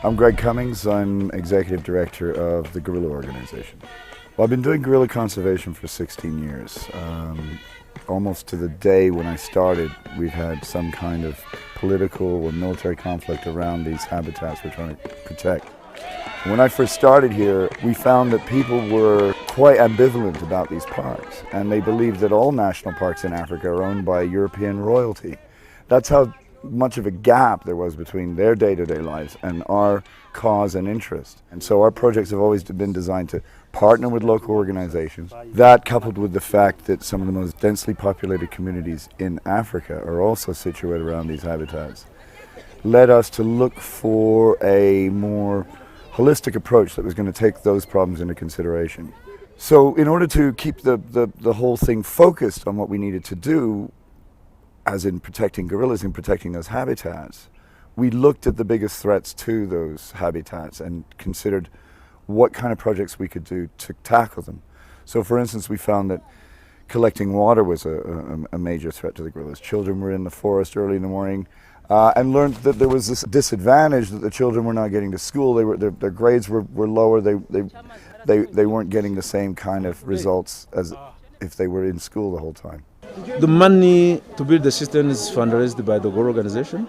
I'm Greg Cummings. I'm Executive Director of the Gorilla Organization. Well, I've been doing gorilla conservation for 16 years. Almost to the day when I started, we've had some kind of political or military conflict around these habitats we're trying to protect. When I first started here, we found that people were quite ambivalent about these parks, and they believed that all national parks in Africa are owned by European royalty. That's how much of a gap there was between their day-to-day lives and our cause and interest. And so our projects have always been designed to partner with local organizations. That, coupled with the fact that some of the most densely populated communities in Africa are also situated around these habitats, led us to look for a more holistic approach that was going to take those problems into consideration. So in order to keep the whole thing focused on what we needed to do, as in protecting gorillas and protecting those habitats, we looked at the biggest threats to those habitats and considered what kind of projects we could do to tackle them. So for instance, we found that collecting water was a major threat to the gorillas. Children were in the forest early in the morning and learned that there was this disadvantage that the children were not getting to school. Their grades were lower. They weren't getting the same kind of results as if they were in school the whole time. The money to build the system is fundraised by the Gorilla organization.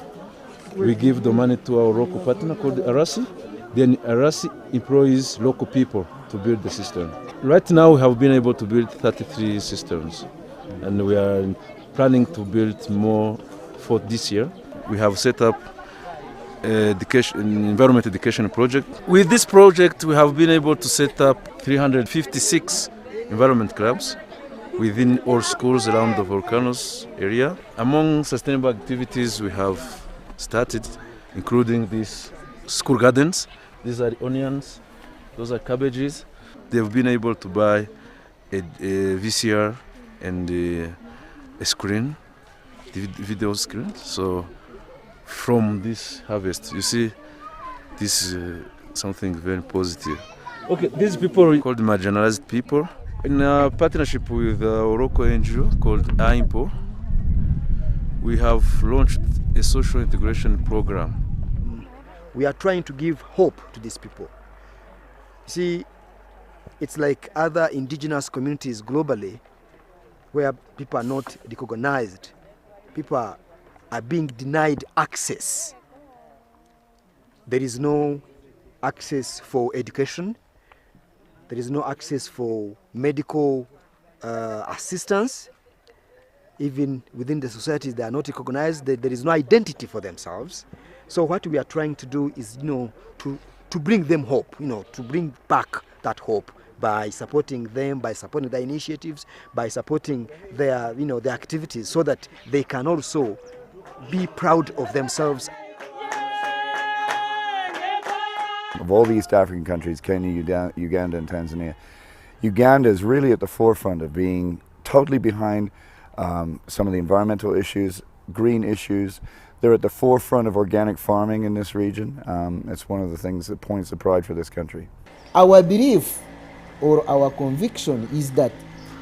We give the money to our local partner called Arasi. Then Arasi employs local people to build the system. Right now we have been able to build 33 systems, and we are planning to build more for this year. We have set up an environment education project. With this project we have been able to set up 356 environment clubs within all schools around the volcanoes area. Among sustainable activities we have started, including these school gardens. These are onions, those are cabbages. They've been able to buy a VCR and a screen, video screen. So from this harvest, you see, this is something very positive. Okay, these people are called marginalized people. In a partnership with a local NGO called AIMPO, we have launched a social integration program. We are trying to give hope to these people. See, it's like other indigenous communities globally where people are not recognized. People are being denied access. There is no access for education. There is no access for medical assistance. Even within the societies, they are not recognized. There is no identity for themselves. So what we are trying to do is, to bring them hope, to bring back that hope by supporting them, by supporting their initiatives, by supporting their, their activities, so that they can also be proud of themselves. Of all the East African countries, Kenya, Uganda and Tanzania, Uganda is really at the forefront of being totally behind some of the environmental issues, green issues. They're at the forefront of organic farming in this region. It's one of the things that points to pride for this country. Our belief or our conviction is that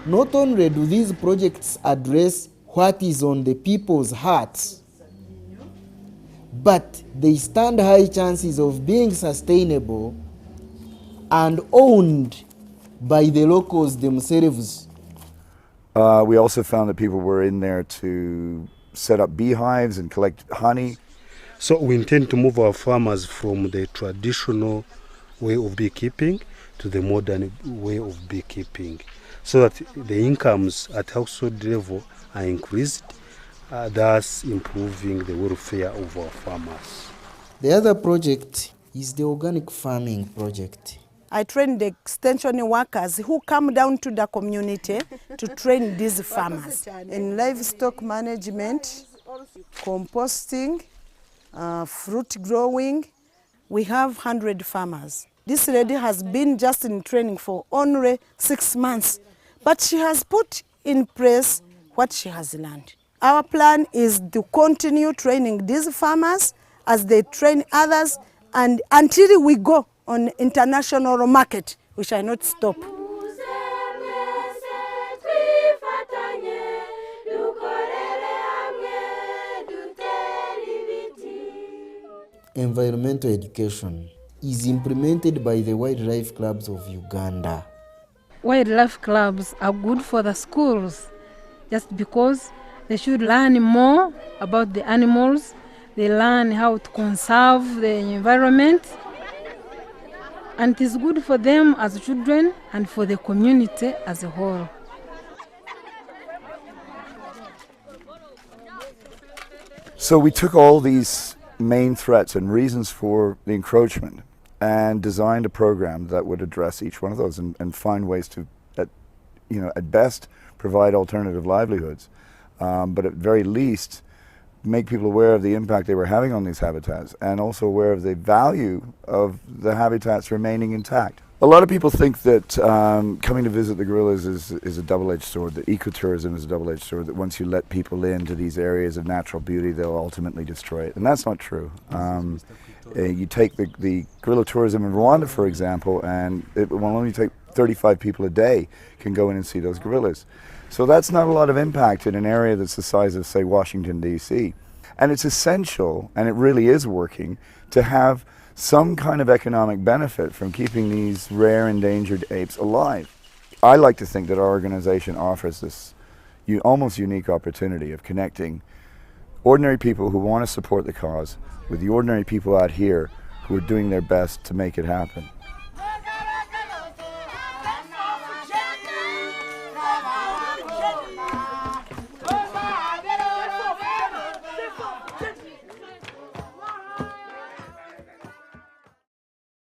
not only do these projects address what is on the people's hearts, but they stand high chances of being sustainable and owned by the locals themselves. We also found that people were in there to set up beehives and collect honey. So we intend to move our farmers from the traditional way of beekeeping to the modern way of beekeeping, so that the incomes at household level are increased, thus improving the welfare of our farmers. The other project is the organic farming project. I train the extension workers who come down to the community to train these farmers in livestock management, composting, fruit growing. We have 100 farmers. This lady has been just in training for only 6 months, but she has put in place what she has learned. Our plan is to continue training these farmers as they train others, and until we go on international market, we shall not stop. Environmental education is implemented by the wildlife clubs of Uganda. Wildlife clubs are good for the schools just because they should learn more about the animals. They learn how to conserve the environment, and it is good for them as children and for the community as a whole. So we took all these main threats and reasons for the encroachment and designed a program that would address each one of those and find ways to, at best, provide alternative livelihoods, but at very least make people aware of the impact they were having on these habitats and also aware of the value of the habitats remaining intact. A lot of people think that coming to visit the gorillas is a double-edged sword, that ecotourism is a double-edged sword, that once you let people into these areas of natural beauty, they'll ultimately destroy it. And that's not true. You take the gorilla tourism in Rwanda, for example, and it will only take 35 people a day can go in and see those gorillas. So that's not a lot of impact in an area that's the size of, say, Washington, D.C. And it's essential, and it really is working, to have some kind of economic benefit from keeping these rare endangered apes alive. I like to think that our organization offers this almost unique opportunity of connecting ordinary people who want to support the cause with the ordinary people out here who are doing their best to make it happen.